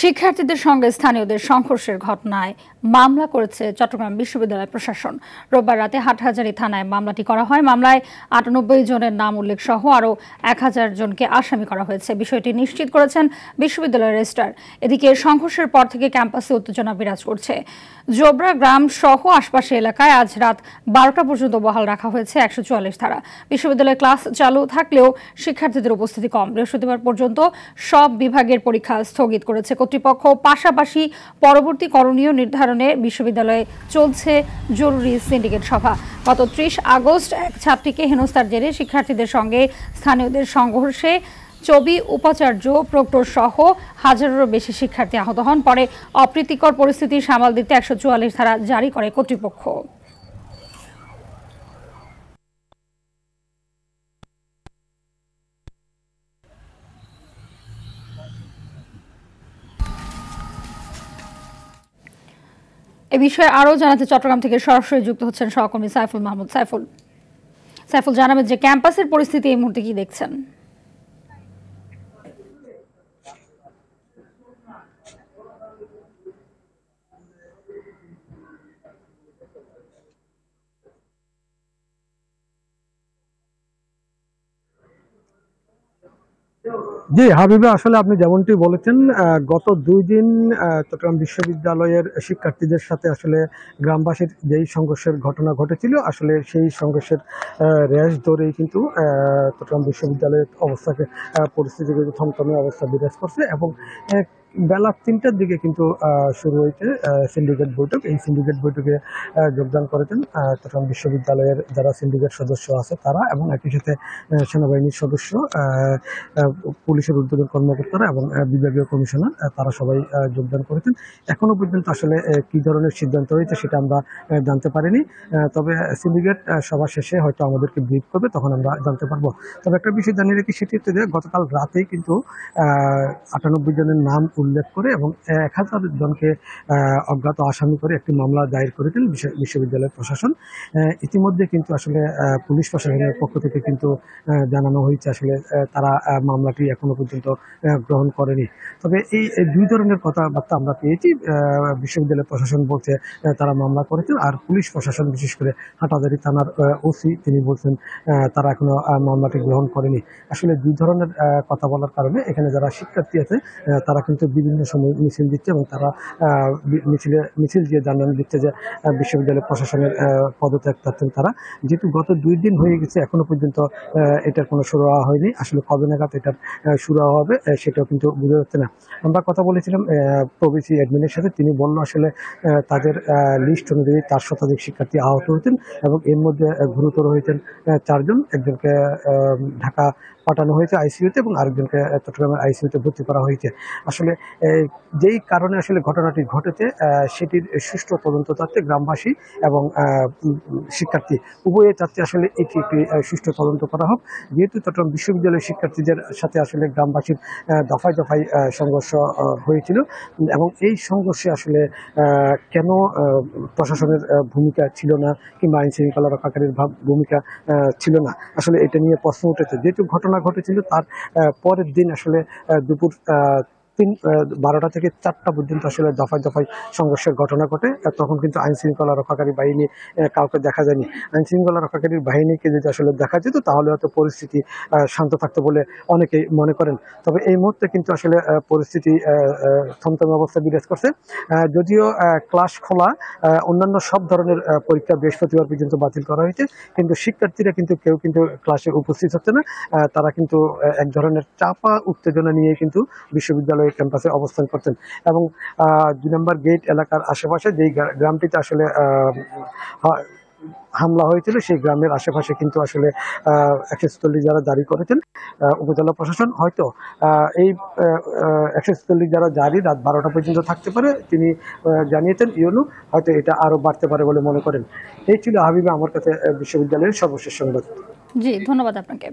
শিক্ষার্থীদের সঙ্গে স্থানীয়দের সংঘর্ষের ঘটনায় মামলা করেছে চট্টগ্রাম বিশ্ববিদ্যালয় প্রশাসন। রোববার রাতে হাটহাজারী থানায় মামলাটি করা হয়। মামলায় ৯৮ জনের নাম উল্লেখ সহ আরও ১,০০০ জনকে আসামি করা হয়েছে। বিষয়টি নিশ্চিত করেছেন বিশ্ববিদ্যালয়ের রেজিস্ট্রার। এদিকে সংঘর্ষের পর থেকে ক্যাম্পাসে উত্তেজনা বিরাজ করছে। জোবরা গ্রাম সহ আশপাশের এলাকায় আজ রাত ১২টা পর্যন্ত বহাল রাখা হয়েছে ১৪৪ ধারা। বিশ্ববিদ্যালয়ে ক্লাস চালু থাকলেও শিক্ষার্থীদের উপস্থিতি কম। বৃহস্পতিবার পর্যন্ত সব বিভাগের পরীক্ষা স্থগিত করেছে কর্তৃপক্ষ। পাশাপাশি পরবর্তী করণীয় নির্ধারণে বিশ্ববিদ্যালয়ে চলছে জরুরি সিন্ডিকেট সভা। গত ৩০ আগস্ট এক ছাত্রীকে হেনস্থার জেরে শিক্ষার্থীদের সঙ্গে স্থানীয়দের সংঘর্ষে চবি উপাচার্য প্রক্টর সহ হাজারেরও বেশি শিক্ষার্থী আহত হন। পরে অপ্রীতিকর পরিস্থিতি সামাল দিতে ১৪৪ ধারা জারি করে কর্তৃপক্ষ। এ বিষয়ে আরও জানাতে চট্টগ্রাম থেকে সরাসরি যুক্ত হচ্ছেন সহকর্মী সাইফুল মাহমুদ। সাইফুল, জানাবেন যে ক্যাম্পাসের পরিস্থিতি এই মুহূর্তে কি দেখছেন? জি হাবিবা, আসলে আপনি যেমনটি বলেছেন, গত ২ দিন চট্টগ্রাম বিশ্ববিদ্যালয়ের শিক্ষার্থীদের সাথে আসলে গ্রামবাসীর যেই সংঘর্ষের ঘটনা ঘটেছিল, আসলে সেই সংঘর্ষের রেশ ধরেই কিন্তু চট্টগ্রাম বিশ্ববিদ্যালয়ের পরিস্থিতি কিন্তু থমথমে অবস্থা বিরাজ করছে এবং বেলা ৩টার দিকে কিন্তু শুরু হয়েছে সিন্ডিকেট বৈঠক। এই সিন্ডিকেট বৈঠকে যোগদান করেছেন চট্টগ্রাম বিশ্ববিদ্যালয়ের যারা সিন্ডিকেট সদস্য আছে তারা, এবং একই সাথে সেনাবাহিনীর সদস্য, পুলিশের ঊর্ধ্বতন কর্মকর্তারা এবং বিভাগীয় কমিশনার, তারা সবাই যোগদান করেছেন। এখনো পর্যন্ত আসলে কি ধরনের সিদ্ধান্ত হয়েছে সেটা আমরা জানতে পারিনি। তবে সিন্ডিকেট সভা শেষে হয়তো আমাদেরকে ব্রিফ করবে, তখন আমরা জানতে পারবো। তবে একটা বিষয় জানিয়ে রাখি, সেটি হচ্ছে যে গতকাল রাতেই কিন্তু ৯৮ জনের নাম উল্লেখ করে এবং ১,০০০ জনকে অজ্ঞাত আসামি করে একটি মামলা দায়ের করেছেন বিশ্ববিদ্যালয় প্রশাসন। ইতিমধ্যে কিন্তু আসলে পুলিশ প্রশাসনের পক্ষ থেকে কিন্তু জানানো হয়েছে আসলে তারা মামলাটি এখনো পর্যন্ত গ্রহণ করেনি। তবে এই ২ ধরনের কথাবার্তা আমরা পেয়েছি। বিশ্ববিদ্যালয় প্রশাসন বলছে তারা মামলা করেছেন, আর পুলিশ প্রশাসন বিশেষ করে হাটহাজারী থানার ওসি তিনি বলছেন তারা এখনো মামলাটি গ্রহণ করেনি। আসলে ২ ধরনের কথা বলার কারণে এখানে যারা শিক্ষার্থী আছে তারা কিন্তু বিভিন্ন সময় মিছিল দিচ্ছে এবং তারা মিছিল দিয়ে জানানো দিচ্ছে যে বিশ্ববিদ্যালয় প্রশাসনের পদত্যাগ চাচ্ছেন তারা। যেহেতু গত ২ দিন হয়ে গেছে এখনো পর্যন্ত এটার কোনো শুরু হয়নি, আসলে কবে নাগাদ এটার শুরু হবে সেটাও কিন্তু বোঝা যাচ্ছে না। আমরা কথা বলেছিলাম প্রভিসি অ্যাডমিনের সাথে, তিনি বলল আসলে তাদের লিস্ট অনুযায়ী ৪ শতাধিক শিক্ষার্থী আহত হয়েছেন এবং এর মধ্যে গুরুতর হয়েছেন ৪ জন। একজনকে ঢাকা পাঠানো হয়েছে আইসিইউতে এবং আরেকজনকে চট্টগ্রামের আইসিইউতে ভর্তি করা হয়েছে। আসলে যেই কারণে আসলে ঘটনাটি ঘটেছে সেটির সুষ্ঠু তদন্ত চাচ্ছে গ্রামবাসী এবং শিক্ষার্থী উভয়ে চাচ্ছে আসলে এটি একটি সুষ্ঠু তদন্ত করা হোক। যেহেতু চট্টগ্রাম বিশ্ববিদ্যালয়ের শিক্ষার্থীদের সাথে আসলে গ্রামবাসীর দফায় দফায় সংঘর্ষ হয়েছিল এবং এই সংঘর্ষে আসলে কেন প্রশাসনের ভূমিকা ছিল না কিংবা আইন শৃঙ্খলা রক্ষাকারীর ভূমিকা ছিল না, আসলে এটা নিয়ে প্রশ্ন উঠেছে। যেহেতু ঘটনা ঘটেছিল তার পরের দিন আসলে দুপুর ১২টা থেকে ৪টা পর্যন্ত আসলে দফায় দফায় সংঘর্ষের ঘটনা ঘটে। তখন কিন্তু আইন শৃঙ্খলা রক্ষাকারী বাহিনী কাউকে দেখা যায়নি। আইন শৃঙ্খলা রক্ষাকারীর বাহিনীকে যদি আসলে দেখা যেত তাহলে হয়তো পরিস্থিতি শান্ত থাকতো বলে অনেকেই মনে করেন। তবে এই মুহূর্তে কিন্তু আসলে পরিস্থিতি থমথমে অবস্থা বিরাজ করছে। যদিও ক্লাস খোলা, অন্যান্য সব ধরনের পরীক্ষা বৃহস্পতিবার পর্যন্ত বাতিল করা হয়েছে, কিন্তু শিক্ষার্থীরা কিন্তু কেউ কিন্তু ক্লাসে উপস্থিত হচ্ছে না। তারা কিন্তু এক ধরনের চাপা উত্তেজনা নিয়ে কিন্তু বিশ্ববিদ্যালয় ক্যাম্পাসে অবস্থান করতেন এবং ২ নম্বর গেট এলাকার আশেপাশে যেই গ্রামটিতে আসলে হামলা হয়েছিল সেই গ্রামের আশেপাশে কিন্তু আসলে অ্যাক্সেস যারা জারি করেছেন উপজেলা প্রশাসন, হয়তো এই অ্যাক্সেস যারা জারি রাত ১২টা পর্যন্ত থাকতে পারে তিনি জানিয়েছেন ইউনু, হয়তো এটা আরও বাড়তে পারে বলে মনে করেন। এই ছিল হাবিবা আমার কাছে বিশ্ববিদ্যালয়ের সর্বশেষ সংবাদ। জি, ধন্যবাদ আপনাকে।